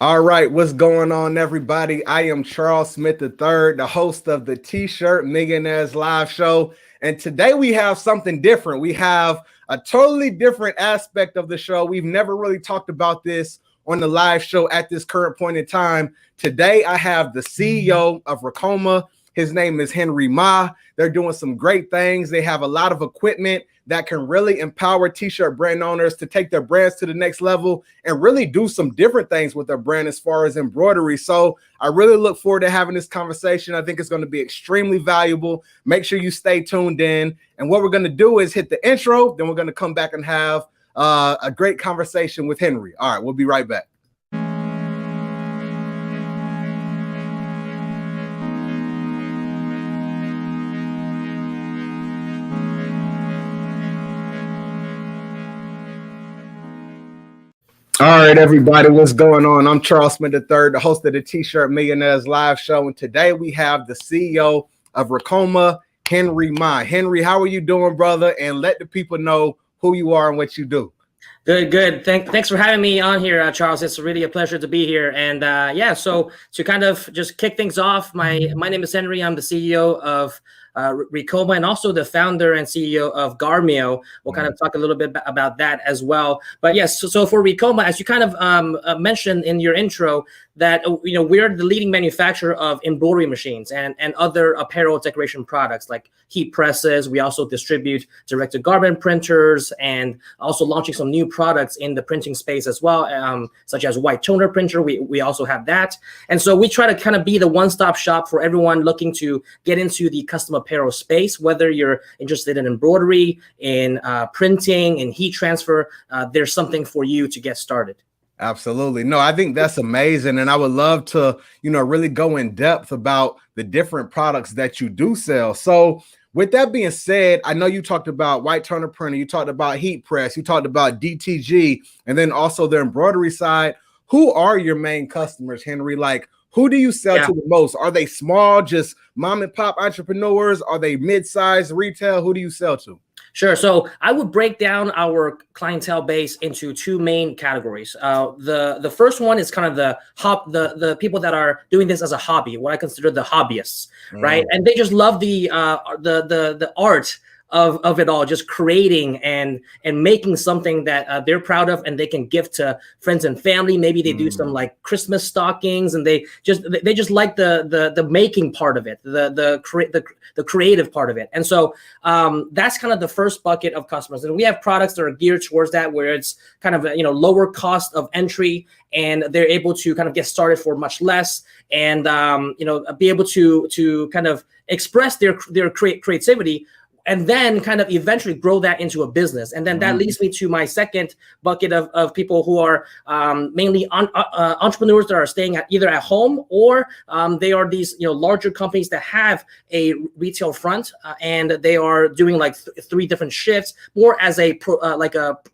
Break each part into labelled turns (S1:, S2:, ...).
S1: All right, what's going on, everybody? I am Charles Smith III, the host of the T-Shirt Millionaires live show. And today we have something different. We have a totally different aspect of the show. We've never really talked about this on the live show at this current point in time. Today, I have the CEO of Ricoma. His name is Henry Ma. They're doing some great things. They have a lot of equipment that can really empower T-shirt brand owners to take their brands to the next level and really do some different things with their brand as far as embroidery. So I really look forward to having this conversation. I think it's going to be extremely valuable. Make sure you stay tuned in. And what we're going to do is hit the intro. Then we're going to come back and have a great conversation with Henry. All right, we'll be right back. All right, everybody, what's going on? I'm Charles Smith III, the host of the T-Shirt Millionaires live show. And today we have the CEO of Ricoma, Henry Ma. Henry, how are you doing, brother? And let the people know who you are and what you do.
S2: Good. Thanks for having me on here, Charles. It's really a pleasure to be here. And so to kind of just kick things off, my name is Henry. I'm the CEO of Ricoma and also the founder and CEO of Garmio. We'll kind of talk a little bit about that as well. But yes, so for Ricoma, as you kind of mentioned in your intro, that we're the leading manufacturer of embroidery machines and other apparel decoration products like heat presses. We also distribute direct-to-garment printers and also launching some new products in the printing space as well, such as white toner printer. We also have that. And so we try to kind of be the one-stop shop for everyone looking to get into the custom apparel space, whether you're interested in embroidery, in printing, in heat transfer, there's something for you to get started.
S1: Absolutely. No, I think that's amazing. And I would love to, really go in depth about the different products that you do sell. So with that being said, I know you talked about white toner printer, you talked about heat press, you talked about DTG, and then also the embroidery side. Who are your main customers, Henry? Like, who do you sell to the most? Are they small, just mom and pop entrepreneurs? Are they mid-sized retail? Who do you sell to?
S2: Sure. So I would break down our clientele base into two main categories. The first one is kind of the people that are doing this as a hobby, what I consider the hobbyists, right? And they just love the art of it all, just creating and making something that they're proud of and they can give to friends and family. Maybe they do some like Christmas stockings, and they just like the making part of it, the creative part of it. And so that's kind of the first bucket of customers. And we have products that are geared towards that, where it's kind of lower cost of entry, and they're able to kind of get started for much less, and be able to kind of express their creativity, and then kind of eventually grow that into a business. And then that leads me to my second bucket of people who are mainly entrepreneurs that are staying either at home, or they are these larger companies that have a retail front, and they are doing like three different shifts, more as a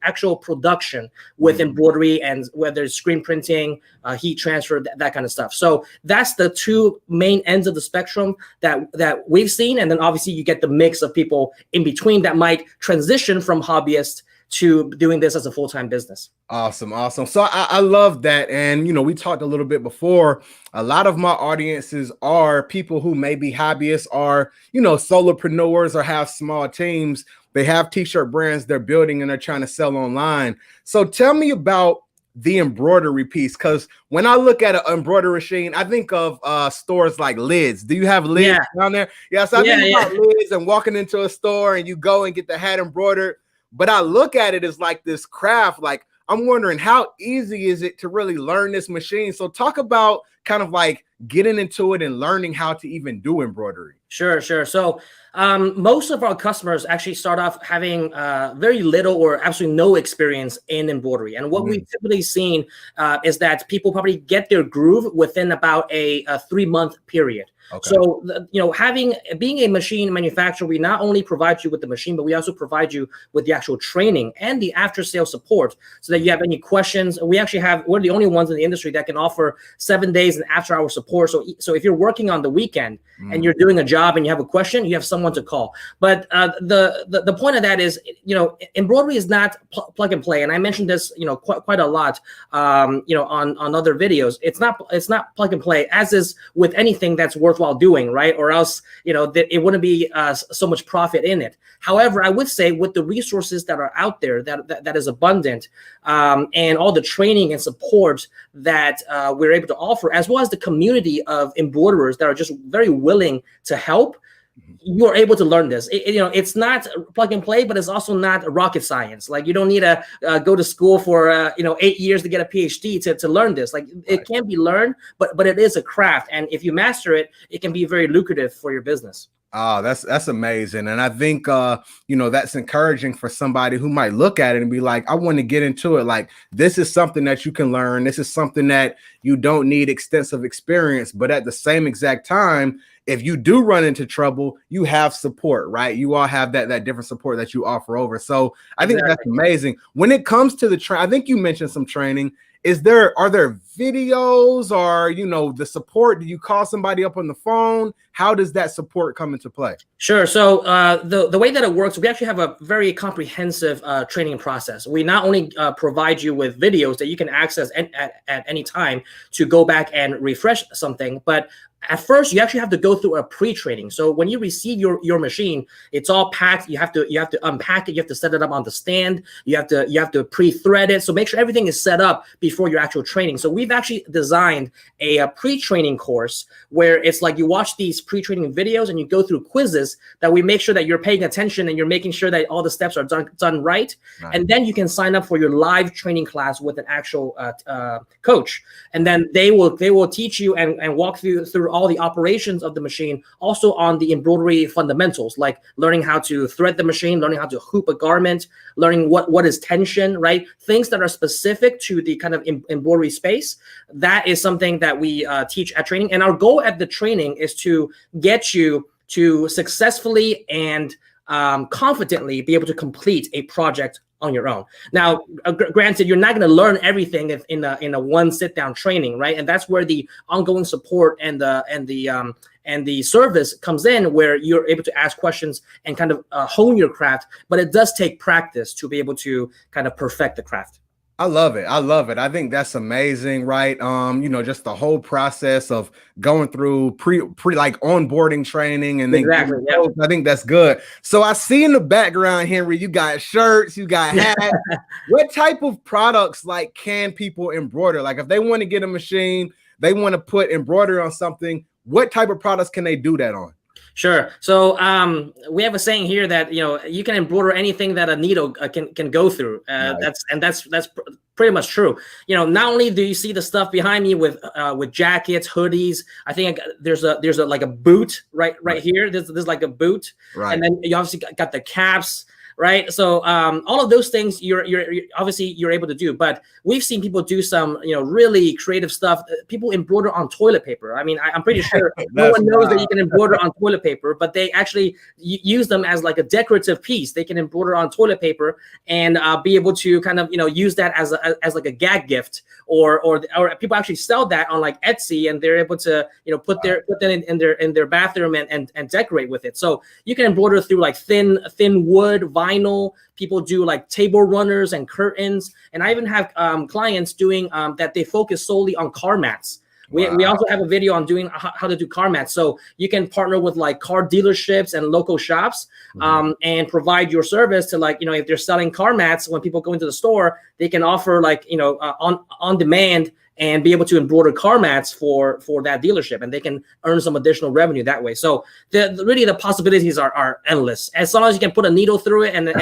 S2: actual production with embroidery, and whether it's screen printing, heat transfer, that kind of stuff. So that's the two main ends of the spectrum that we've seen. And then obviously you get the mix of people in between that might transition from hobbyist to doing this as a full-time business.
S1: Awesome. So I love that. And, we talked a little bit before. A lot of my audiences are people who may be hobbyists, or, solopreneurs, or have small teams. They have T-shirt brands they're building and they're trying to sell online. So tell me about the embroidery piece, because when I look at an embroidery machine, I think of stores like Lids. Do you have Lids down there? Yes, I think about Lids and walking into a store and you go and get the hat embroidered. But I look at it as like this craft. Like, I'm wondering, how easy is it to really learn this machine? So talk about kind of like getting into it and learning how to even do embroidery.
S2: Sure. So most of our customers actually start off having very little or absolutely no experience in embroidery. And what we've typically seen is that people probably get their groove within about a 3-month period.
S1: Okay.
S2: So, being a machine manufacturer, we not only provide you with the machine, but we also provide you with the actual training and the after-sale support, so that you have any questions. We're the only ones in the industry that can offer 7 days and after-hour support. So if you're working on the weekend and you're doing a job and you have a question, you have someone to call. But the point of that is, embroidery is not plug and play. And I mentioned this, quite a lot, on other videos. It's not plug and play, as is with anything that's worthwhile doing, right? Or else, that it wouldn't be so much profit in it. However, I would say with the resources that are out there, that is abundant, and all the training and support that we're able to offer, as well as the community of embroiderers that are just very willing to help, you are able to learn this. It's not plug and play, but it's also not rocket science. Like, you don't need to go to school for 8 years to get a PhD to learn this. Like, it can be learned, but it is a craft, and if you master it, it can be very lucrative for your business.
S1: Oh, that's amazing. And I think, that's encouraging for somebody who might look at it and be like, I want to get into it. Like, this is something that you can learn. This is something that you don't need extensive experience, but at the same exact time, if you do run into trouble, you have support, right? You all have that different support that you offer over. So I think that's amazing. When it comes to the I think you mentioned some training. Are there videos or, the support? Do you call somebody up on the phone? How does that support come into play?
S2: Sure. So the way that it works, we actually have a very comprehensive training process. We not only provide you with videos that you can access at any time to go back and refresh something, but at first, you actually have to go through a pre-training. So when you receive your machine, it's all packed. You have to unpack it. You have to set it up on the stand. You have to pre-thread it. So make sure everything is set up before your actual training. So we've actually designed a pre-training course where it's like you watch these pre-training videos and you go through quizzes that we make sure that you're paying attention and you're making sure that all the steps are done right. Nice. And then you can sign up for your live training class with an actual coach, and then they will teach you and walk through all the operations of the machine, also on the embroidery fundamentals, like learning how to thread the machine, learning how to hoop a garment, learning what is tension, right? Things that are specific to the kind of embroidery space. That is something that we teach at training. And our goal at the training is to get you to successfully and confidently be able to complete a project on your own. Now, granted, you're not going to learn everything in a one sit down training, right? And that's where the ongoing support and the service comes in, where you're able to ask questions and kind of hone your craft. But it does take practice to be able to kind of perfect the craft.
S1: I love it. I think that's amazing, right? Just the whole process of going through pre like onboarding training and then
S2: exactly. Yeah.
S1: I think that's good. So I see in the background, Henry, you got shirts, you got hats. What type of products like can people embroider? Like, if they want to get a machine, they want to put embroidery on something, what type of products can they do that on?
S2: Sure. So we have a saying here that you can embroider anything that a needle can go through. Nice. That's pretty much true. Not only do you see the stuff behind me with jackets, hoodies. I think there's like a boot right here. There's like a boot, right. And then you obviously got the caps. Right. So all of those things you're obviously able to do. But we've seen people do some, really creative stuff. People embroider on toilet paper. I mean, I'm pretty sure no one knows that you can embroider on toilet paper, but they actually use them as like a decorative piece. They can embroider on toilet paper and be able to kind of, use that as like a gag gift, or people actually sell that on like Etsy, and they're able to, put that in their bathroom and decorate with it. So you can embroider through like thin wood, vinyl. People do like table runners and curtains, and I even have clients doing that. They focus solely on car mats. We also have a video on doing how to do car mats. So you can partner with like car dealerships and local shops, and provide your service to, like, if they're selling car mats, when people go into the store, they can offer like, on demand, and be able to embroider car mats for that dealership, and they can earn some additional revenue that way. So really the possibilities are endless. As long as you can put a needle through it and the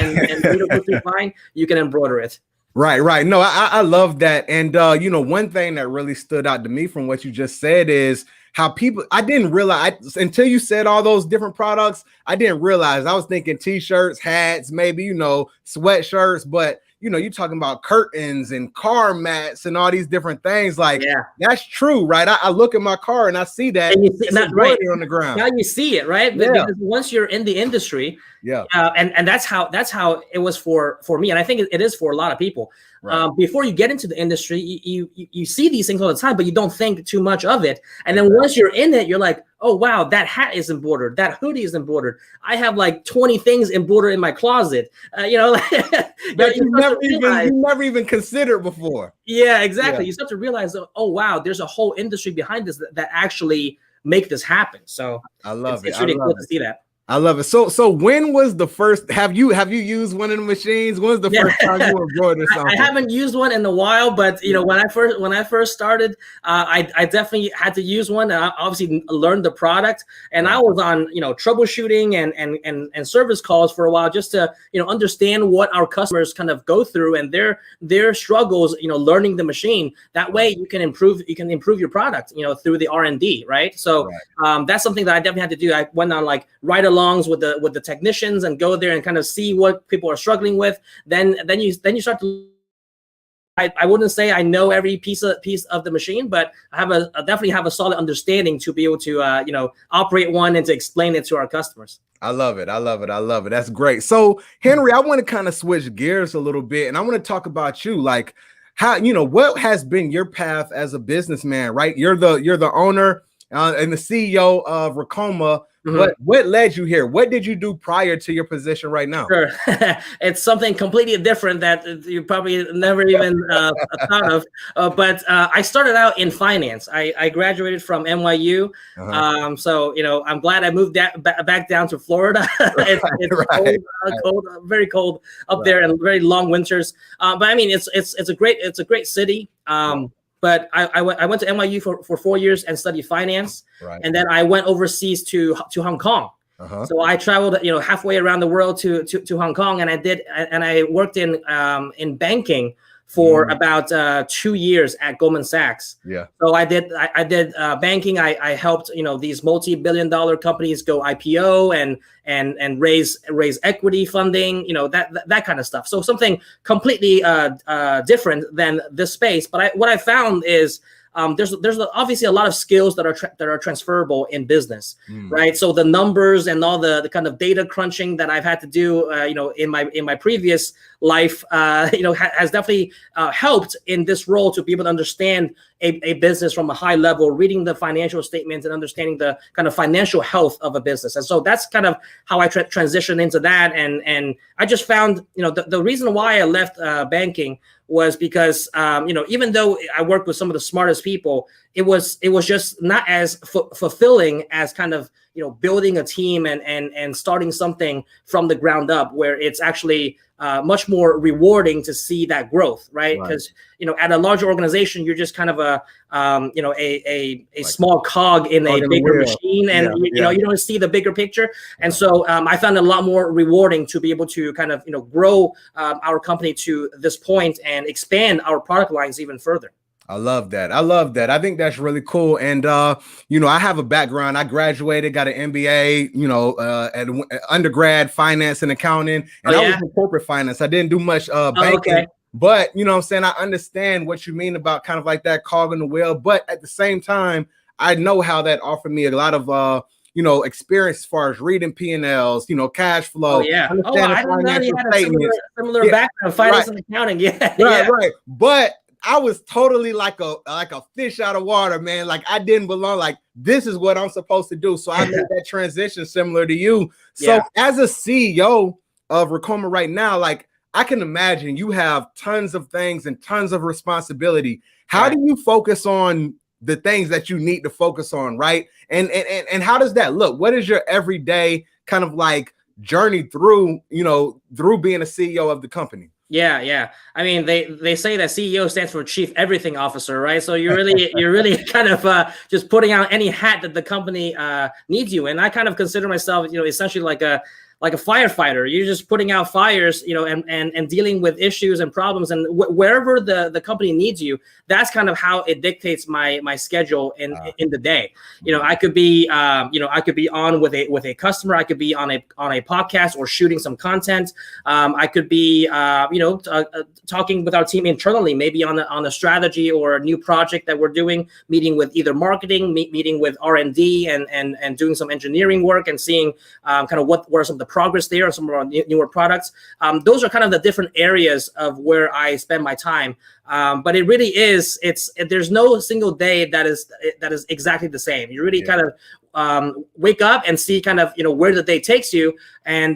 S2: needle goes through fine, you can embroider it.
S1: Right. No, I love that. And, one thing that really stood out to me from what you just said is how people, I didn't realize until you said all those different products, I didn't realize. I was thinking t-shirts, hats, maybe, sweatshirts, but you know, you're talking about curtains and car mats and all these different things. Like,
S2: yeah,
S1: that's true, right? I look at my car and I see that
S2: and you see
S1: it's
S2: that, right
S1: embroidered on the ground.
S2: now you see it, right?
S1: Yeah.
S2: Because once you're in the industry,
S1: Yeah.
S2: And that's how it was for me, and I think it is for a lot of people.
S1: Right.
S2: Before you get into the industry, you see these things all the time, but you don't think too much of it. And then once you're in it, you're like, oh wow, that hat is embroidered, that hoodie is embroidered. I have like 20 things embroidered in my closet. You know,
S1: that you never even considered before.
S2: Yeah, exactly. You start to realize, oh wow, there's a whole industry behind this that actually make this happen. So
S1: I love it.
S2: It's really cool to see that.
S1: I love it. So when was the first? Have you used one of the machines? When was the first time you embroidered something?
S2: I haven't used one in a while, but you know, when I first started, I definitely had to use one. And I obviously learned the product, and I was on, you know, troubleshooting and service calls for a while just to, you know, understand what our customers kind of go through and their struggles, you know, learning the machine. That way you can improve your product, you know, through the R&D, right? So that's something that I definitely had to do. I went on like ride-alongs with the technicians and go there and kind of see what people are struggling with. Then you start to. I wouldn't say I know every piece of the machine, but I definitely have a solid understanding to be able to you know, operate one and to explain it to our customers.
S1: I love it. I love it. I love it. That's great. So Henry, I want to kind of switch gears a little bit, and I want to talk about you. Like, how, you know, what has been your path as a businessman, right? You're the owner and the CEO of Ricoma. What led you here? What did you do prior to your position right now?
S2: Sure. It's something completely different that you probably never even thought of. But I started out in finance. I graduated from NYU. So, you know, I'm glad I moved back down to Florida. It's cold, very cold up there, and very long winters. But I mean, it's a great city. But I went to NYU for 4 years and studied finance, and then I went overseas to Hong Kong. So I traveled, you know, halfway around the world to Hong Kong, and I worked in banking for about 2 years at Goldman Sachs. So I did banking. I helped, you know, these multi-billion-dollar companies go IPO and raise equity funding, you know, that kind of stuff. So something completely different than this space. But what I found is there's obviously a lot of skills that are transferable in business, right? So the numbers and all the kind of data crunching that I've had to do, you know, in my previous life, you know, has definitely helped in this role to be able to understand a business from a high level, reading the financial statements and understanding the kind of financial health of a business. And so that's kind of how I transitioned into that. And I just found, you know, the reason why I left banking was because, you know, even though I worked with some of the smartest people, it was just not as fulfilling as kind of, you know, building a team and starting something from the ground up, where it's actually much more rewarding to see that growth, right? Because you know, at a larger organization, you're just kind of a you know, a small cog in a bigger machine, and you know, you don't see the bigger picture. And so I found it a lot more rewarding to be able to kind of, you know, grow our company to this point and expand our product lines even further.
S1: I love that. I think that's really cool. And, you know, I have a background. I graduated, got an MBA, you know, at undergrad finance and accounting. And I was in corporate finance. I didn't do much banking. But, you know what I'm saying, I understand what you mean about kind of like that cog in the wheel. But at the same time, I know how that offered me a lot of, you know, experience as far as reading P&Ls, you know, cash flow.
S2: I didn't know you had a similar background, finance and accounting. Right.
S1: But I was totally like a fish out of water, man. Like, I didn't belong. Like, this is what I'm supposed to do. So I made that transition similar to you. So as a CEO of Ricoma right now, like, I can imagine you have tons of things and tons of responsibility. How do you focus on the things that you need to focus on, right? And how does that look? What is your everyday kind of like journey through, you know, through being a CEO of the company?
S2: Yeah. I mean, they say that CEO stands for Chief Everything Officer, right? So you're really kind of just putting out any hat that the company needs you. And I kind of consider myself, you know, essentially like a like a firefighter. You're just putting out fires, you know, and dealing with issues and problems, and wherever the company needs you. That's kind of how it dictates my schedule in the day. You know, I could be on with a customer. I could be on a podcast or shooting some content. I could be talking with our team internally, maybe on a strategy or a new project that we're doing, meeting with either marketing, meeting with R&D, and doing some engineering work and seeing kind of what are some of the progress there on some of our newer products. Those are kind of the different areas of where I spend my time. But it really is, there's no single day that is exactly the same. You really kind of wake up and see kind of, you know, where the day takes you, and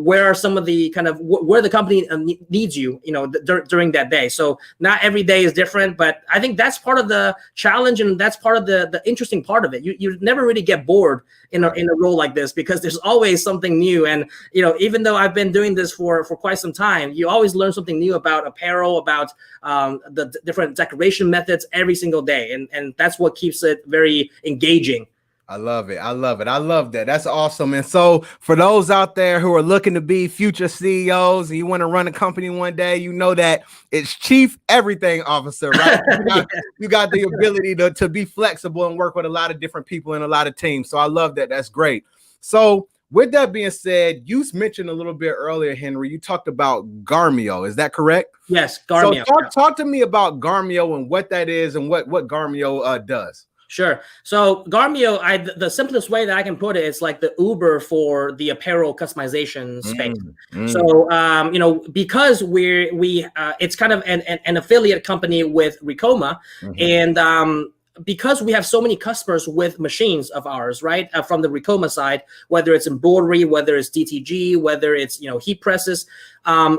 S2: where are some of the kind of where the company needs you, you know, during that day. So not every day is different, but I think that's part of the challenge, and that's part of the interesting part of it. You never really get bored in a role like this, because there's always something new. And, you know, even though I've been doing this for quite some time, you always learn something new about apparel, about the different decoration methods every single day. And that's what keeps it very engaging.
S1: I love it. I love it. I love that. That's awesome. And so for those out there who are looking to be future CEOs and you want to run a company one day, you know that it's Chief Everything Officer, right? You got the ability to be flexible and work with a lot of different people and a lot of teams. So I love that. That's great. So with that being said, you mentioned a little bit earlier, Henry, you talked about Garmio. Is that correct?
S2: Yes, Garmio.
S1: So talk to me about Garmio and what that is and what Garmio does.
S2: Sure. So Garmio, the simplest way that I can put it is like the Uber for the apparel customization space. So, you know, because it's kind of an affiliate company with Ricoma, and because we have so many customers with machines of ours, right, from the Ricoma side, whether it's embroidery, whether it's DTG, whether it's, you know, heat presses,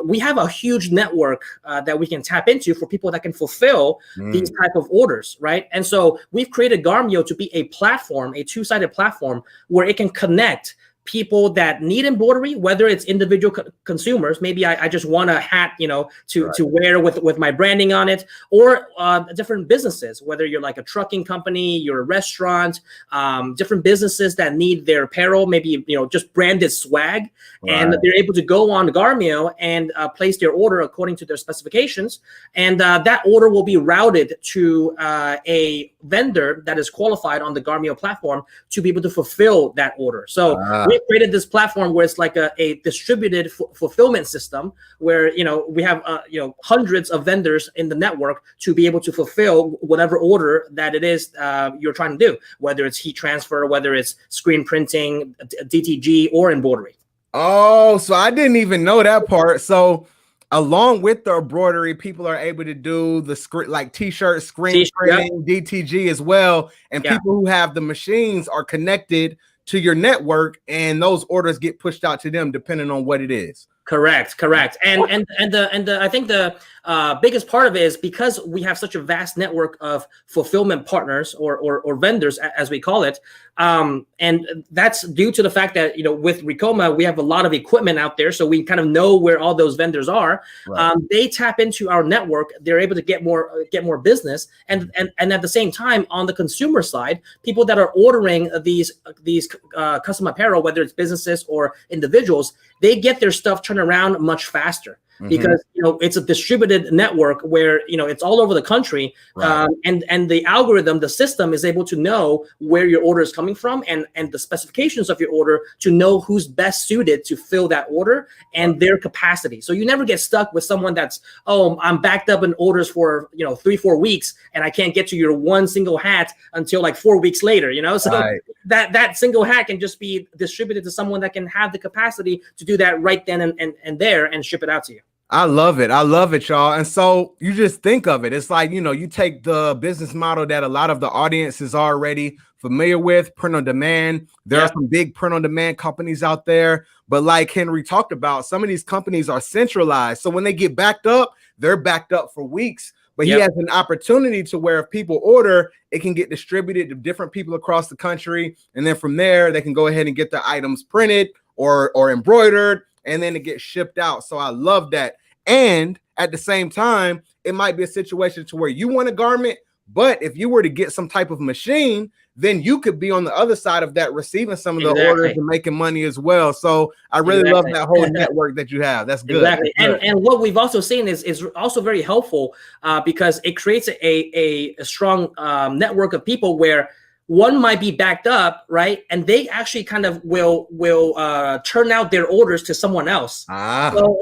S2: we have a huge network that we can tap into for people that can fulfill these type of orders, right? And so we've created Garmio to be a platform, a two-sided platform where it can connect people that need embroidery, whether it's individual consumers, maybe I just want a hat, you know, to wear with my branding on it, or different businesses, whether you're like a trucking company, you're a restaurant, different businesses that need their apparel, maybe, you know, just branded swag, and they're able to go on Garmio and place their order according to their specifications, and that order will be routed to a vendor that is qualified on the Garmio platform to be able to fulfill that order. So we created this platform where it's like a distributed fulfillment system where, you know, we have, you know, hundreds of vendors in the network to be able to fulfill whatever order that it is you're trying to do, whether it's heat transfer, whether it's screen printing, DTG, or embroidery.
S1: Oh, so I didn't even know that part. So along with the embroidery, people are able to do the like t-shirt, screen printing, DTG as well. And people who have the machines are connected to your network, and those orders get pushed out to them depending on what it is.
S2: Correct. And I think the biggest part of it is because we have such a vast network of fulfillment partners or vendors, as we call it. And that's due to the fact that, you know, with Ricoma, we have a lot of equipment out there. So we kind of know where all those vendors are. They tap into our network. They're able to get more business. And at the same time, on the consumer side, people that are ordering these custom apparel, whether it's businesses or individuals, they get their stuff turned around much faster. Because, you know, it's a distributed network where, you know, it's all over the country, and the algorithm, the system is able to know where your order is coming from and the specifications of your order to know who's best suited to fill that order and their capacity. So you never get stuck with someone that's, oh, I'm backed up in orders for, you know, 3-4 weeks and I can't get to your one single hat until like 4 weeks later, you know? So that single hat can just be distributed to someone that can have the capacity to do that right then and there and ship it out to you.
S1: I love it. I love it, y'all. And so you just think of it. It's like, you know, you take the business model that a lot of the audience is already familiar with, print on demand. There are some big print on demand companies out there. But like Henry talked about, some of these companies are centralized. So when they get backed up, they're backed up for weeks. But he has an opportunity to where if people order, it can get distributed to different people across the country. And then from there, they can go ahead and get the items printed or embroidered, and then it gets shipped out. So I love that. And at the same time, it might be a situation to where you want a garment, But if you were to get some type of machine, then you could be on the other side of that, receiving some of the orders and making money as well. So I really love that whole network that you have. That's good.
S2: Exactly.
S1: That's good.
S2: And what we've also seen is also very helpful because it creates a strong network of people where one might be backed up, right? And they actually kind of will turn out their orders to someone else,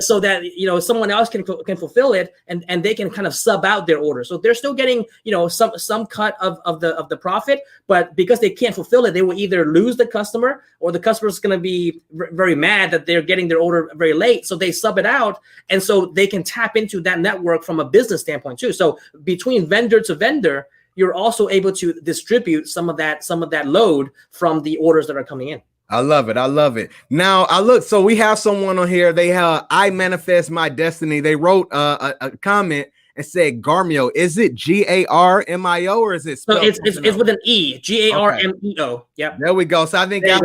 S2: so that someone else can fulfill it, and they can kind of sub out their order. So they're still getting some cut of the profit, but because they can't fulfill it, they will either lose the customer, or the customer is going to be very mad that they're getting their order very late. So they sub it out, and so they can tap into that network from a business standpoint too. So between vendor to vendor, you're also able to distribute some of that load from the orders that are coming in.
S1: I love it. I love it. Now so we have someone on here. They have I Manifest My Destiny. They wrote a comment and said Garmio. Is it Garmio or is it spelled?
S2: So it's with an E, Garmeo. Yep.
S1: There we go. So I think there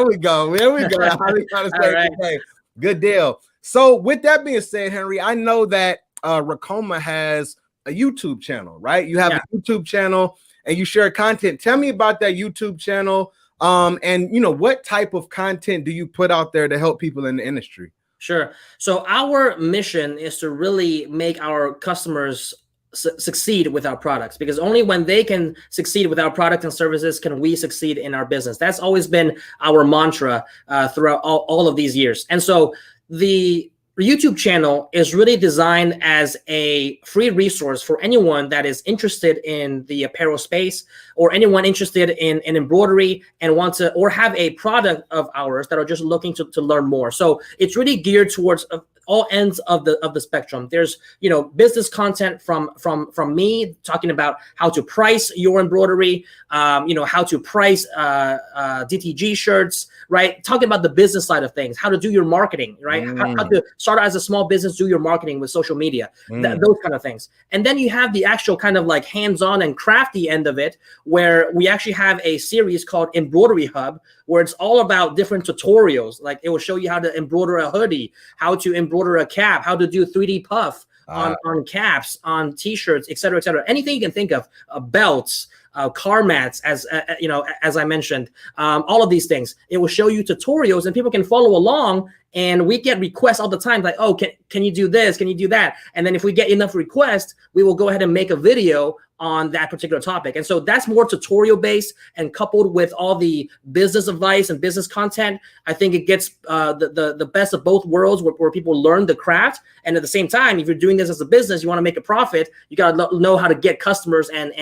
S1: we go. Right. Good deal. So with that being said, Henry, I know that Ricoma has a YouTube channel, right? You have a YouTube channel and you share content. Tell me about that YouTube channel. And what type of content do you put out there to help people in the industry?
S2: Sure. So our mission is to really make our customers succeed with our products, because only when they can succeed with our product and services can we succeed in our business. That's always been our mantra throughout all of these years. And so the YouTube channel is really designed as a free resource for anyone that is interested in the apparel space, or anyone interested in embroidery and want to, or have a product of ours that are just looking to learn more. So it's really geared towards all ends of the spectrum. There's business content from me talking about how to price your embroidery, how to price DTG shirts, right? Talking about the business side of things, how to do your marketing, right? How to start out as a small business, do your marketing with social media, those kind of things. And then you have the actual kind of like hands-on and crafty end of it, where we actually have a series called Embroidery Hub, where it's all about different tutorials. Like it will show you how to embroider a hoodie, how to embroider a cap, how to do 3D puff on caps, on t-shirts, et cetera, anything you can think of, belts, car mats, as I mentioned, all of these things. It will show you tutorials and people can follow along. And we get requests all the time, like, oh, can you do this? Can you do that? And then if we get enough requests, we will go ahead and make a video on that particular topic. And so that's more tutorial based, and coupled with all the business advice and business content, I think it gets the best of both worlds, where people learn the craft. And at the same time, if you're doing this as a business, you want to make a profit, you got to know how to get customers and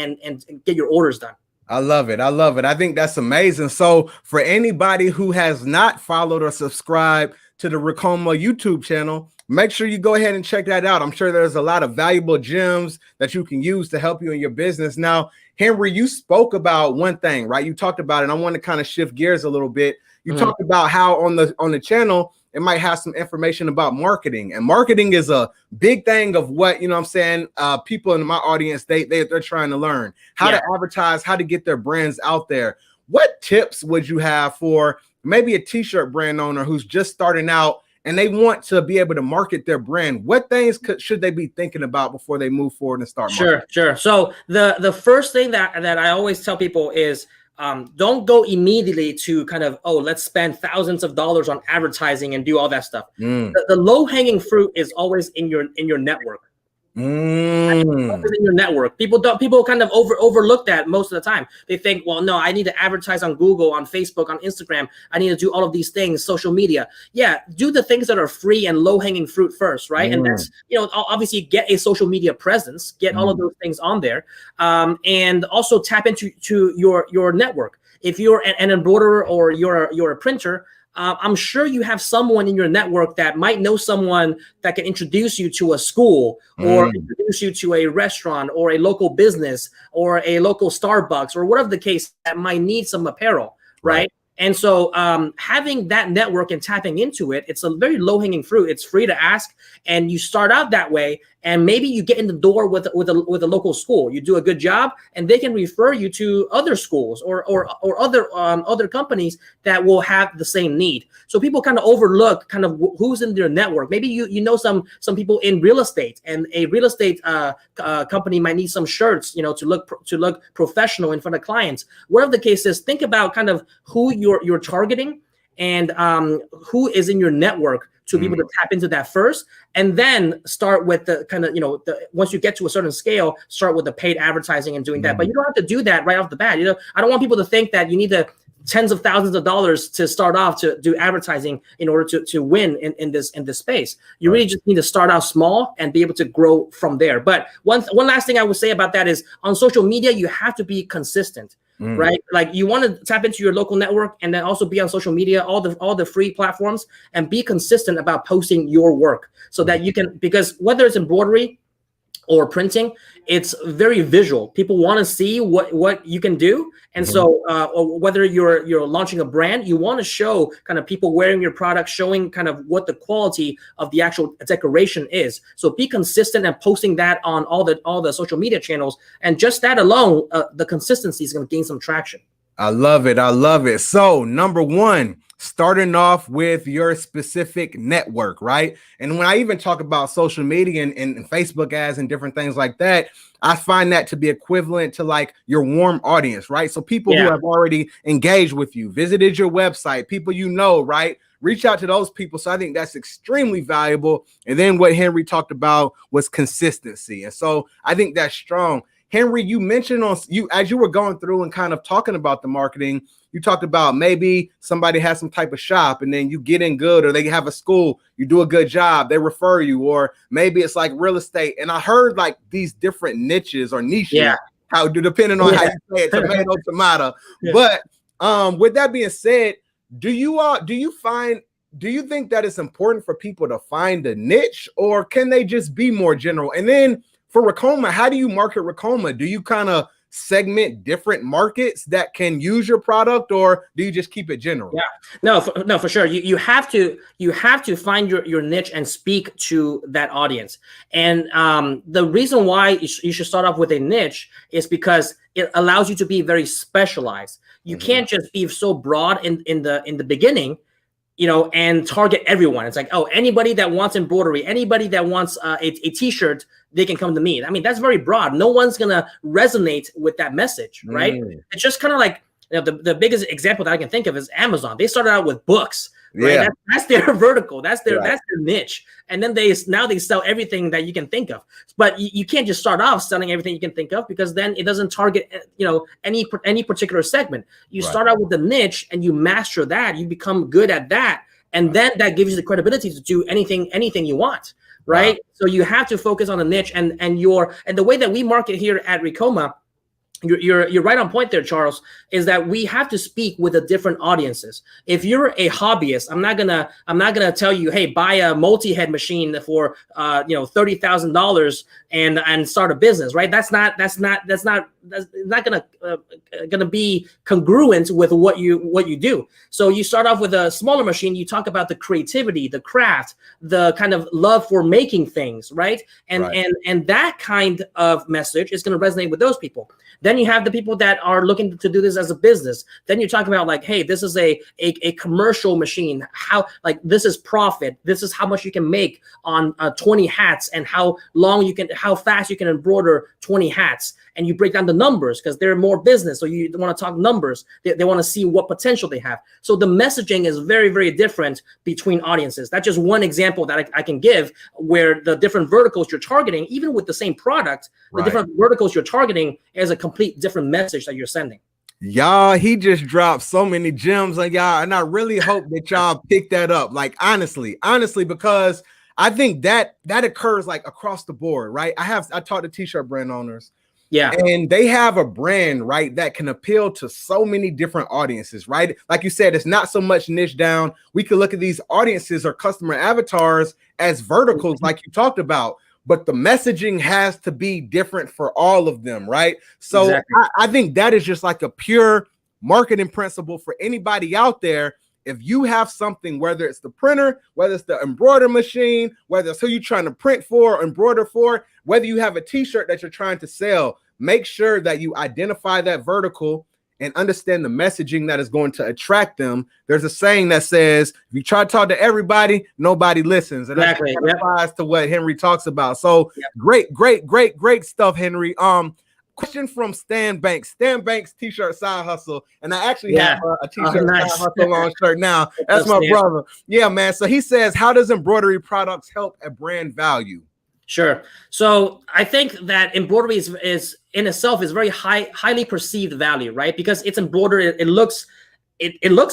S2: get your orders done.
S1: I love it. I love it. I think that's amazing. So for anybody who has not followed or subscribed to the Ricoma YouTube channel, make sure you go ahead and check that out. I'm sure there's a lot of valuable gems that you can use to help you in your business. Now, Henry, you spoke about one thing, right? You talked about it. I want to kind of shift gears a little bit. You talked about how on the channel, it might have some information about marketing, and marketing is a big thing of what, people in my audience, they're trying to learn how to advertise, how to get their brands out there. What tips would you have for maybe a t-shirt brand owner who's just starting out and they want to be able to market their brand? What things should they be thinking about before they move forward and start marketing?
S2: Sure. So the first thing that I always tell people is, don't go immediately to kind of, let's spend thousands of dollars on advertising and do all that stuff. The low-hanging fruit is always in your network. In your network, people kind of overlook that most of the time. They think, well, no, I need to advertise on Google, on Facebook, on Instagram. I need to do all of these things, social media. Yeah, do the things that are free and low-hanging fruit first, right? And that's, obviously get a social media presence, get all of those things on there, and also tap into your network. If you're an embroiderer or you're a printer, I'm sure you have someone in your network that might know someone that can introduce you to a school, or introduce you to a restaurant, or a local business, or a local Starbucks, or whatever the case, that might need some apparel, right? And so having that network and tapping into it, it's a very low-hanging fruit. It's free to ask, and you start out that way, and maybe you get in the door with a local school. You do a good job, and they can refer you to other schools or other companies that will have the same need. So people kind of overlook kind of who's in their network. Maybe you know some people in real estate, and a real estate company might need some shirts, you know, to look professional in front of clients. Whatever the case is, think about kind of who you're targeting and who is in your network to be able to tap into that first, and then start with the kind of, you know, once you get to a certain scale, start with the paid advertising and doing that. But you don't have to do that right off the bat. You know, I don't want people to think that you need to tens of thousands of dollars to start off to do advertising in order to win in this space. You really just need to start out small and be able to grow from there. But one last thing I would say about that is, on social media, you have to be consistent. Right? Like, you want to tap into your local network and then also be on social media, all the free platforms, and be consistent about posting your work so that you can, because whether it's embroidery or printing, it's very visual. People want to see what you can do. And so or whether you're launching a brand, you want to show kind of people wearing your product, showing kind of what the quality of the actual decoration is. So be consistent and posting that on all the social media channels. And just that alone, the consistency is going to gain some traction.
S1: I love it. I love it. So number one, starting off with your specific network, right? And when I even talk about social media and Facebook ads and different things like that, I find that to be equivalent to like your warm audience, right? So people who have already engaged with you, visited your website, people you know, right? Reach out to those people. So I think that's extremely valuable. And then what Henry talked about was consistency. And so I think that's strong. Henry, you mentioned as you were going through and kind of talking about the marketing, you talked about maybe somebody has some type of shop and then you get in good, or they have a school, you do a good job, they refer you, or maybe it's like real estate. And I heard like these different niches or niches, depending on how you say it, tomato. But with that being said, do you think that it's important for people to find a niche, or can they just be more general? And then for Ricoma, how do you market Ricoma? Do you kind of segment different markets that can use your product, or do you just keep it general?
S2: No, for sure. You have to find your niche and speak to that audience. And the reason why you should start off with a niche is because it allows you to be very specialized. You can't just be so broad in the beginning, you know, and target everyone. It's like, oh, anybody that wants embroidery, anybody that wants a t-shirt, they can come to me. I mean, that's very broad. No one's gonna resonate with that message, right? It's just kind of like, you know, the biggest example that I can think of is Amazon. They started out with books, right? That's their vertical. That's their niche. And then now they sell everything that you can think of. But you can't just start off selling everything you can think of, because then it doesn't target, you know, any particular segment. You start out with the niche and you master that. You become good at that, and then that gives you the credibility to do anything you want. Right. So you have to focus on the niche, and the way that we market here at Ricoma, you're right on point there, Charles, is that we have to speak with the different audiences. If you're a hobbyist, I'm not gonna tell you, hey, buy a multi-head machine for $30,000 and start a business, right? That's not gonna be congruent with what you do. So you start off with a smaller machine. You talk about the creativity, the craft, the kind of love for making things, right? And that kind of message is gonna resonate with those people. Then you have the people that are looking to do this as a business. Then you're talking about like, hey, this is a commercial machine. How, like, this is profit. This is how much you can make on 20 hats, and how fast you can embroider 20 hats. And you break down the numbers because they're more business. So you want to talk numbers. They want to see what potential they have. So the messaging is very, very different between audiences. That's just one example that I can give, where the different verticals you're targeting, even with the same product, the different verticals you're targeting is a complete different message that you're sending.
S1: Y'all, he just dropped so many gems on y'all, and I really hope that y'all pick that up. Like, honestly, because I think that occurs like across the board, right? I talked to t-shirt brand owners. Yeah. And they have a brand, right, that can appeal to so many different audiences, right? Like you said, it's not so much niche down. We could look at these audiences or customer avatars as verticals, like you talked about, but the messaging has to be different for all of them, right? So I think that is just like a pure marketing principle for anybody out there. If you have something, whether it's the printer, whether it's the embroidery machine, whether it's who you're trying to print for or embroider for, whether you have a t-shirt that you're trying to sell, make sure that you identify that vertical and understand the messaging that is going to attract them. There's a saying that says, if you try to talk to everybody, nobody listens. And that applies to what Henry talks about. So great stuff, Henry. Question from Stan Banks. Stan Banks t-shirt side hustle, and I actually have a t-shirt side hustle on shirt now. That's my brother. Yeah, man. So he says, how does embroidery products help a brand value?
S2: Sure. So I think that embroidery is in itself is very highly perceived value, right? Because it's embroidered, it looks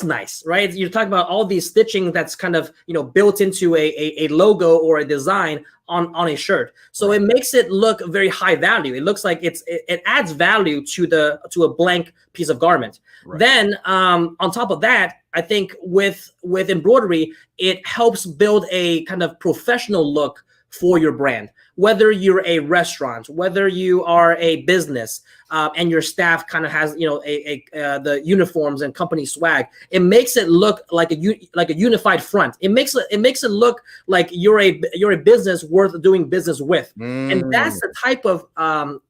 S2: nice, right? You're talking about all these stitching that's kind of, you know, built into a logo or a design on a shirt. So it makes it look very high value. It looks like it adds value to a blank piece of garment. Right. Then on top of that, I think with embroidery, it helps build a kind of professional look for your brand. Whether you're a restaurant, whether you are a business, and your staff kind of has, you know, the uniforms and company swag, it makes it look like a unified front. It makes it look like you're a business worth doing business with, and that's the type of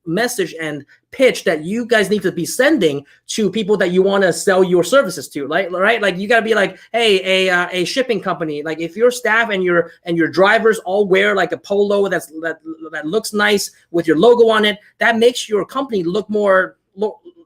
S2: message and pitch that you guys need to be sending to people that you want to sell your services to, right? Like you got to be like, hey, a shipping company, like if your staff and your drivers all wear like a polo that looks nice with your logo on it, that makes your company look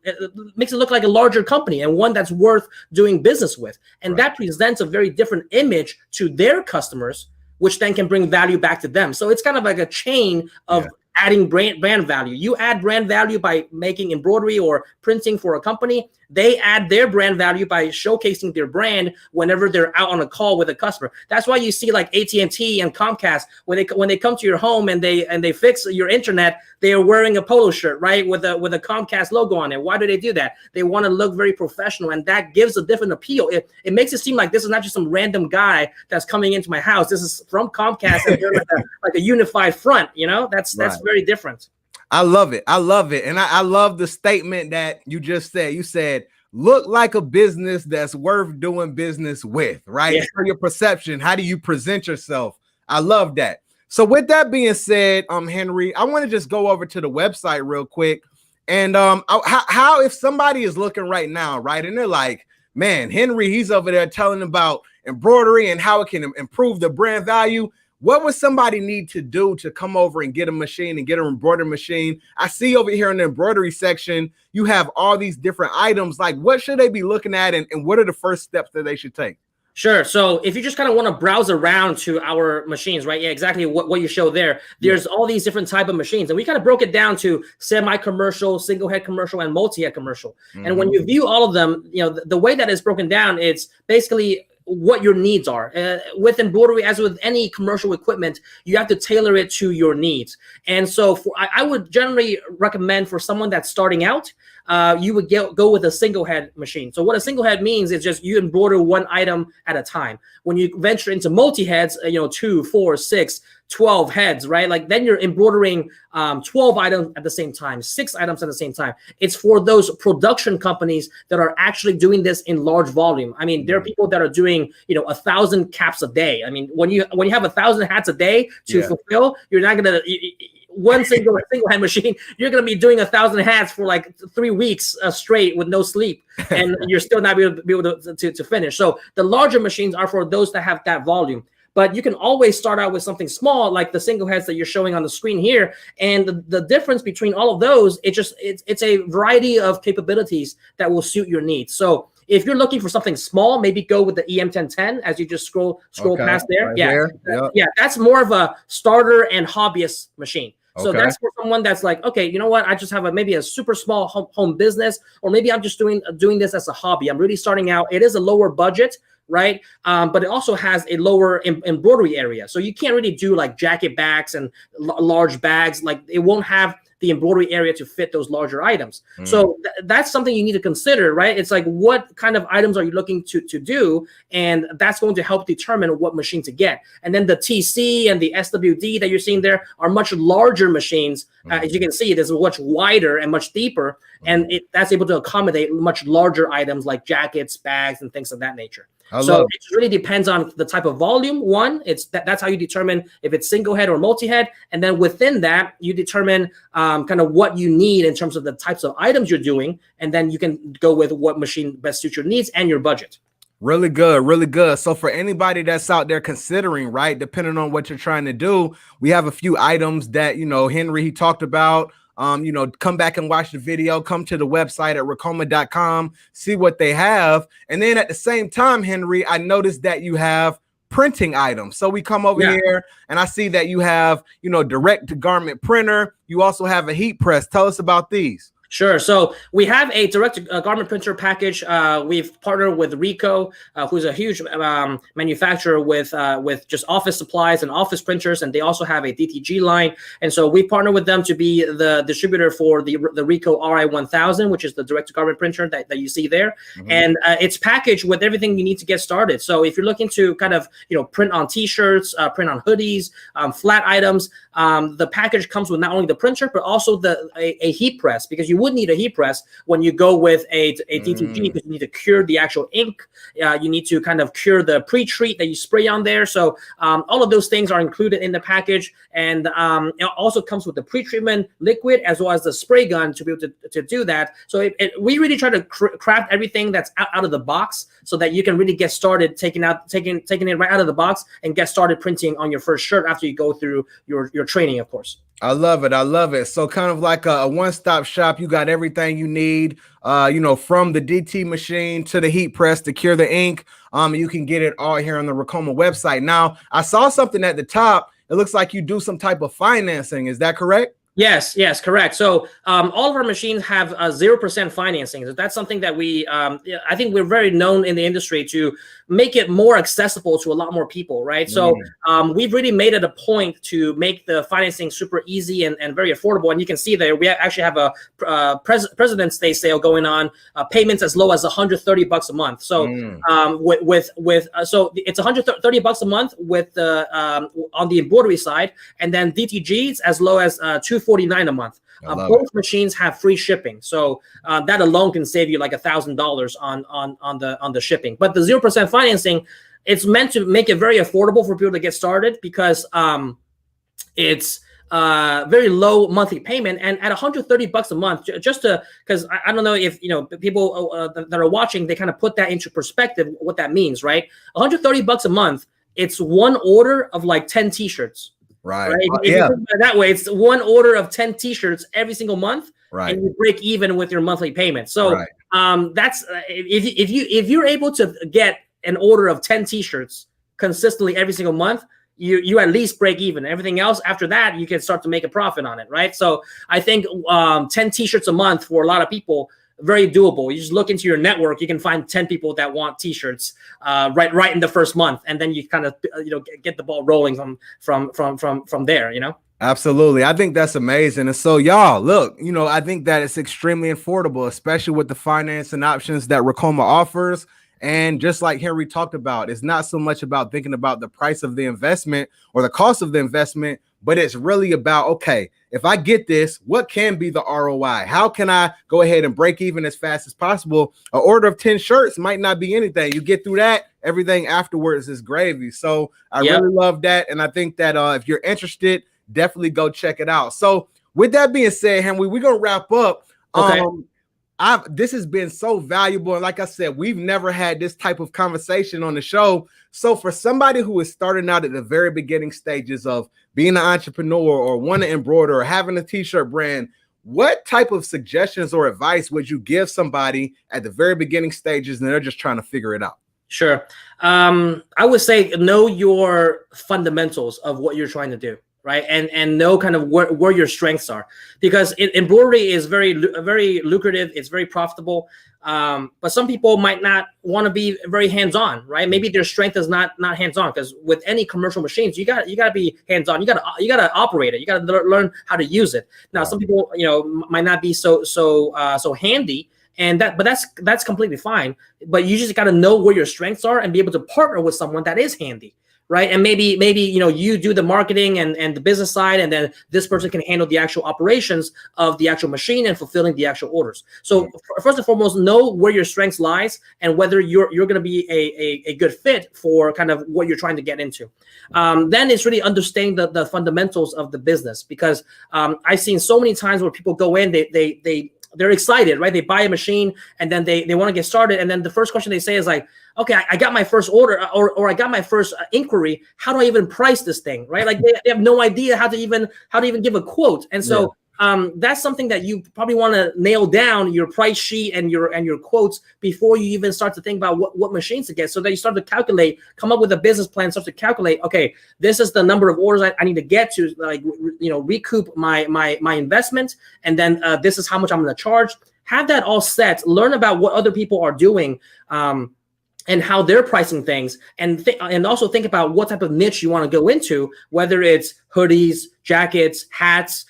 S2: it makes it look like a larger company and one that's worth doing business with. And that presents a very different image to their customers, which then can bring value back to them. So it's kind of like a chain of adding brand value. You add brand value by making embroidery or printing for a company. They add their brand value by showcasing their brand whenever they're out on a call with a customer. That's why you see like AT&T and Comcast, when they come to your home and they fix your internet, they are wearing a polo shirt, right, with a Comcast logo on it. Why do they do that? They want to look very professional, and that gives a different appeal. It makes it seem like this is not just some random guy that's coming into my house. This is from Comcast, and they're like a unified front. You know, that's very different.
S1: I love it. And I love the statement that you just said. You said, look like a business that's worth doing business with, right? Yeah. For your perception, how do you present yourself? I love that. So with that being said, Henry, I want to just go over to the website real quick. And how if somebody is looking right now, right, and they're like, man, Henry, he's over there telling about embroidery and how it can improve the brand value. What would somebody need to do to come over and get a machine and get an embroidery machine? I see over here in the embroidery section, you have all these different items. Like, what should they be looking at, and what are the first steps that they should take?
S2: Sure. So if you just kind of want to browse around to our machines, right? Yeah, exactly what you show there. There's all these different type of machines, and we kind of broke it down to semi-commercial, single head commercial, and multi-head commercial. And when you view all of them, you know, the way that it's broken down, it's basically what your needs are. With embroidery, as with any commercial equipment, you have to tailor it to your needs. And so I would generally recommend for someone that's starting out, you would go with a single head machine. So what a single head means is just you embroider one item at a time. When you venture into multi-heads, 2, 4, 6, 12 heads, right? Like then you're embroidering 12 items at the same time, 6 items at the same time. It's for those production companies that are actually doing this in large volume. I mean, there are people that are doing, 1,000 caps a day. I mean, when you have 1,000 hats a day to fulfill, you're not gonna one single hand machine. You're gonna be doing 1,000 hats for like 3 weeks straight with no sleep, and you're still not be able to finish. So the larger machines are for those that have that volume. But you can always start out with something small, like the single heads that you're showing on the screen here. And the difference between all of those, it's a variety of capabilities that will suit your needs. So if you're looking for something small, maybe go with the EM1010 as you just scroll past there. Yeah, that's more of a starter and hobbyist machine. So that's for someone that's like, okay, you know what? I just have maybe a super small home business, or maybe I'm just doing this as a hobby. I'm really starting out. It is a lower budget, right? But it also has a lower embroidery area. So you can't really do like jacket bags and large bags. Like it won't have the embroidery area to fit those larger items. So that's something you need to consider, right? It's like, what kind of items are you looking to do? And that's going to help determine what machine to get. And then the TC and the SWD that you're seeing there are much larger machines. As you can see, it is much wider and much deeper, and that's able to accommodate much larger items like jackets, bags, and things of that nature. So it really depends on the type of volume. One, that's how you determine if it's single head or multi-head. And then within that, you determine kind of what you need in terms of the types of items you're doing. And then you can go with what machine best suits your needs and your budget.
S1: Really good, really good. So for anybody that's out there considering, right, depending on what you're trying to do, we have a few items that, Henry, he talked about. Come back and watch the video, come to the website at ricoma.com, see what they have. And then at the same time, Henry, I noticed that you have printing items. So we come over here and I see that you have, direct to garment printer. You also have a heat press. Tell us about these.
S2: Sure. So we have a direct garment printer package. We've partnered with Ricoh, who's a huge manufacturer with just office supplies and office printers, and they also have a DTG line. And so we partner with them to be the distributor for the Ricoh RI1000, which is the direct garment printer that you see there. And it's packaged with everything you need to get started. So if you're looking to kind of print on T-shirts, print on hoodies, flat items, the package comes with not only the printer but also a heat press, because you would need a heat press when you go with a DTG, because you need to cure the actual ink. You need to kind of cure the pre-treat that you spray on there. So all of those things are included in the package. And it also comes with the pre-treatment liquid as well as the spray gun to be able to do that. So we really try to craft everything that's out of the box so that you can really get started taking it right out of the box and get started printing on your first shirt after you go through your training, of course.
S1: I love it. I love it. So kind of like a one-stop shop. You got everything you need, from the DT machine to the heat press to cure the ink. You can get it all here on the Ricoma website. Now, I saw something at the top. It looks like you do some type of financing. Is that correct?
S2: Yes, correct. So all of our machines have 0% financing. So that's something that I think we're very known in the industry to make it more accessible to a lot more people, right? So we've really made it a point to make the financing super easy and very affordable. And you can see there, we actually have a President's Day sale going on, payments as low as $130 a month. So so it's $130 a month with on the embroidery side, and then DTGs as low as $249 a month. Both machines have free shipping, so that alone can save you like $1,000 on the shipping. But the 0% financing, it's meant to make it very affordable for people to get started, because it's very low monthly payment. And at $130 a month, just because I don't know if people that are watching, they kind of put that into perspective what that means, right? $130 a month, it's one order of like 10 T-shirts.
S1: Right.
S2: If you think that way, it's one order of 10 T-shirts every single month, and you break even with your monthly payment. So that's if you're able to get an order of 10 T-shirts consistently every single month, you at least break even. Everything else after that, you can start to make a profit on it, right? So I think 10 T-shirts a month for a lot of people, very doable. You just look into your network, you can find 10 people that want T-shirts right in the first month, and then you kind of get the ball rolling from there.
S1: Absolutely. I think that's amazing. And so y'all, look, I think that it's extremely affordable, especially with the financing options that Ricoma offers. And just like Henry talked about, it's not so much about thinking about the price of the investment or the cost of the investment, but it's really about, okay, if I get this, what can be the ROI? How can I go ahead and break even as fast as possible? An order of 10 shirts might not be anything. You get through that, everything afterwards is gravy. So I really love that. And I think that if you're interested, definitely go check it out. So with that being said, Henry, we're going to wrap up.
S2: Okay.
S1: This has been so valuable. And like I said, we've never had this type of conversation on the show. So for somebody who is starting out at the very beginning stages of being an entrepreneur or want to embroider or having a T-shirt brand, what type of suggestions or advice would you give somebody at the very beginning stages and they're just trying to figure it out?
S2: Sure. I would say know your fundamentals of what you're trying to do. right? And know kind of where your strengths are, because embroidery is very lucrative. It's very profitable. But some people might not want to be very hands-on, right? Maybe their strength is not hands-on, because with any commercial machines, you got to be hands-on. You got to operate it. You got to learn how to use it. Now, some people, might not be so handy. But that's completely fine. But you just got to know where your strengths are and be able to partner with someone that is handy, right? And maybe you do the marketing and the business side, and then this person can handle the actual operations of the actual machine and fulfilling the actual orders. So first and foremost, know where your strengths lies and whether you're going to be a good fit for kind of what you're trying to get into. Then it's really understanding the fundamentals of the business, because I've seen so many times where people go in, they're excited, right? They buy a machine and then they want to get started. And then the first question they say is like, okay, I got my first order or I got my first inquiry. How do I even price this thing, right? Like they have no idea how to even give a quote. And so that's something that you probably want to nail down, your price sheet and your quotes, before you even start to think about what machines to get, so that you start to calculate, come up with a business plan, start to calculate, okay, this is the number of orders I need to get to, like, recoup my investment. And then this is how much I'm going to charge. Have that all set, learn about what other people are doing, and how they're pricing things, and also think about what type of niche you want to go into, whether it's hoodies, jackets, hats,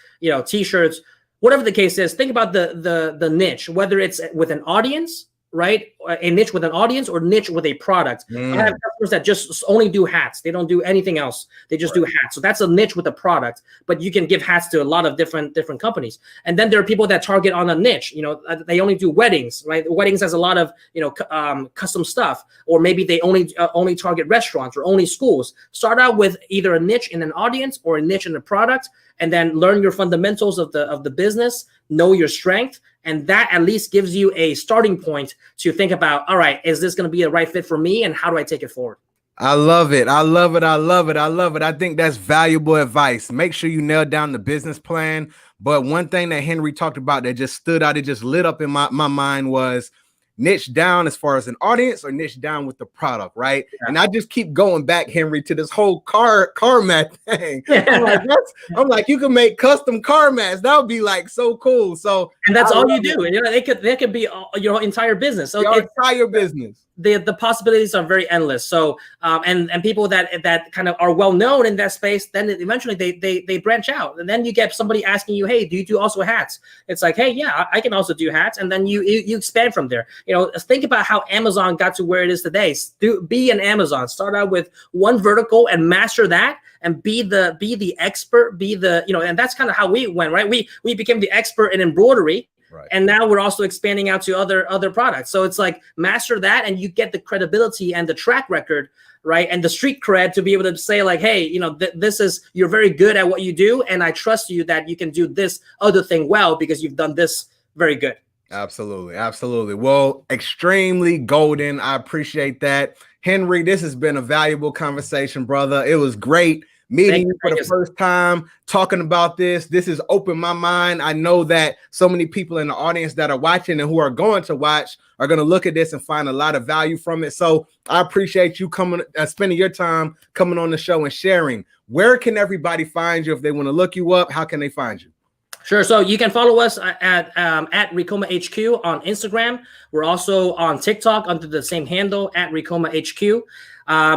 S2: t-shirts, whatever the case is. Think about the niche, whether it's with an audience, right? A niche with an audience, or niche with a product. I have customers that just only do hats. They don't do anything else. They just do hats. So that's a niche with a product, but you can give hats to a lot of different companies. And then there are people that target on a niche. They only do weddings, right? Weddings has a lot of, custom stuff, or maybe they only target restaurants or only schools. Start out with either a niche in an audience or a niche in a product, and then learn your fundamentals of the business, know your strength, and that at least gives you a starting point to think about, all right, is this going to be a right fit for me, and how do I take it forward?
S1: I love it. I love it. I love it. I love it. I think that's valuable advice. Make sure you nail down the business plan. But one thing that Henry talked about that just stood out, it just lit up in my mind, was niche down as far as an audience, or niche down with the product, right? Yeah. And I just keep going back, Henry, to this whole car mat thing. I'm like, you can make custom car mats. That would be like so cool. So,
S2: and that's all you do. And they could be your entire business. So
S1: your entire business.
S2: The possibilities are very endless. So and people that kind of are well known in that space, then eventually they branch out, and then you get somebody asking you, hey, do you do also hats? It's like, hey, yeah, I can also do hats, and then you expand from there. Think about how Amazon got to where it is today. Be an Amazon. Start out with one vertical and master that, and be the expert. And that's kind of how we went, right? We became the expert in embroidery. Right. And now we're also expanding out to other products. So it's like, master that, and you get the credibility and the track record, right? And the street cred to be able to say like, hey, you're very good at what you do, and I trust you that you can do this other thing well because you've done this very good.
S1: Absolutely. Absolutely. Well, extremely golden. I appreciate that. Henry, this has been a valuable conversation, brother. It was great meeting you for the first time, talking about this. This has opened my mind. I know that so many people in the audience that are watching and who are going to watch are going to look at this and find a lot of value from it. So I appreciate you coming, spending your time coming on the show and sharing. Where can everybody find you if they want to look you up? How can they find you?
S2: Sure. So you can follow us at Ricoma HQ on Instagram. We're also on TikTok under the same handle, at Ricoma HQ.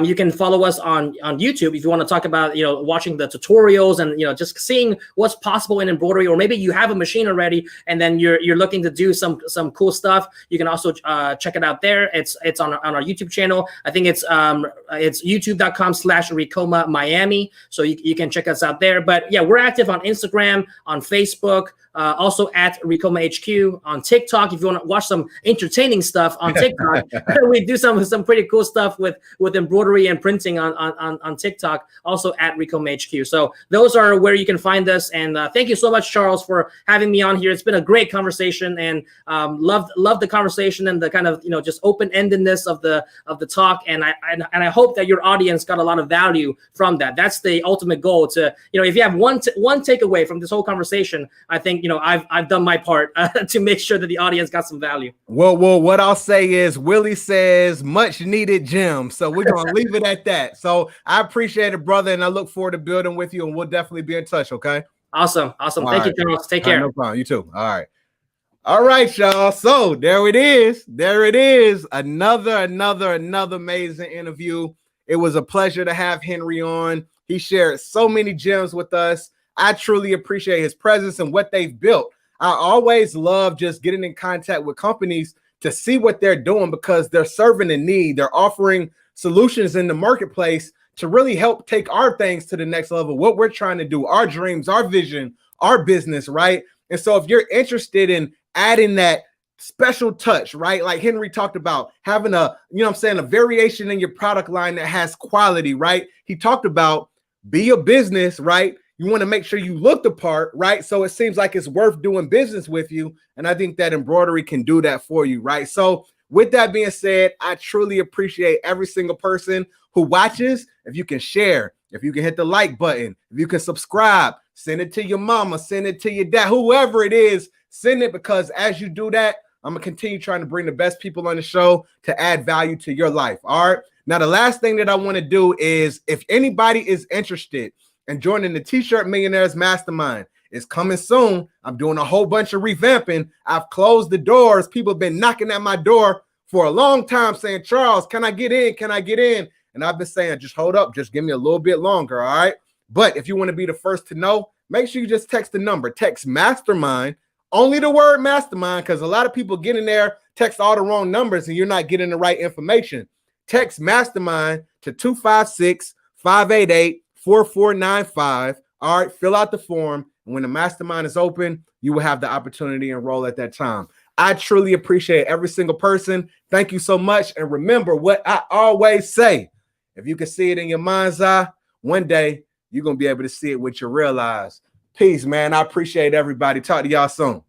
S2: You can follow us on YouTube if you want to talk about, watching the tutorials and, just seeing what's possible in embroidery, or maybe you have a machine already and then you're looking to do some cool stuff. You can also check it out there. It's on our YouTube channel. I think it's youtube.com/Ricoma Miami. So you can check us out there. But yeah, we're active on Instagram, on Facebook, also at Ricoma HQ, on TikTok. If you want to watch some entertaining stuff on TikTok, we do some pretty cool stuff with embroidery and printing on TikTok, also at Ricoma HQ. So those are where you can find us. And thank you so much, Charles, for having me on here. It's been a great conversation, and loved the conversation and the kind of just open-endedness of the talk. And I hope that your audience got a lot of value from that. That's the ultimate goal. To if you have one takeaway from this whole conversation, I think I've done my part to make sure that the audience got some value.
S1: Well, what I'll say is Willie says much needed gem. So we're gonna leave it at that. So I appreciate it, brother, and I look forward to building with you, and we'll definitely be in touch. Okay.
S2: Awesome. Thank you, Charles. Take care.
S1: No problem. You too. All right, y'all. So there it is. Another amazing interview. It was a pleasure to have Henry on. He shared so many gems with us. I truly appreciate his presence and what they've built. I always love just getting in contact with companies to see what they're doing because they're serving a need. They're offering solutions in the marketplace to really help take our things to the next level, what we're trying to do, our dreams, our vision, our business, right? And so if you're interested in adding that special touch, right? Like Henry talked about having a variation in your product line that has quality, right? He talked about be a business, right? You want to make sure you look the part, right? So it seems like it's worth doing business with you. And I think that embroidery can do that for you, right? So with that being said, I truly appreciate every single person who watches. If you can share, if you can hit the like button, if you can subscribe, send it to your mama, send it to your dad, whoever it is, send it, because as you do that, I'm going to continue trying to bring the best people on the show to add value to your life. All right. Now, the last thing that I want to do is if anybody is interested in joining the T-Shirt Millionaires Mastermind, it's coming soon. I'm doing a whole bunch of revamping. I've closed the doors. People have been knocking at my door for a long time saying, Charles, can I get in? Can I get in? And I've been saying, just hold up. Just give me a little bit longer. All right. But if you want to be the first to know, make sure you just text the number. Text Mastermind, only the word Mastermind, because a lot of people get in there, text all the wrong numbers, and you're not getting the right information. Text Mastermind to 256-588-4495. All right, fill out the form. And when the Mastermind is open, you will have the opportunity to enroll at that time. I truly appreciate every single person. Thank you so much. And remember what I always say. If you can see it in your mind's eye, one day you're going to be able to see it with your real eyes. Peace, man. I appreciate everybody. Talk to y'all soon.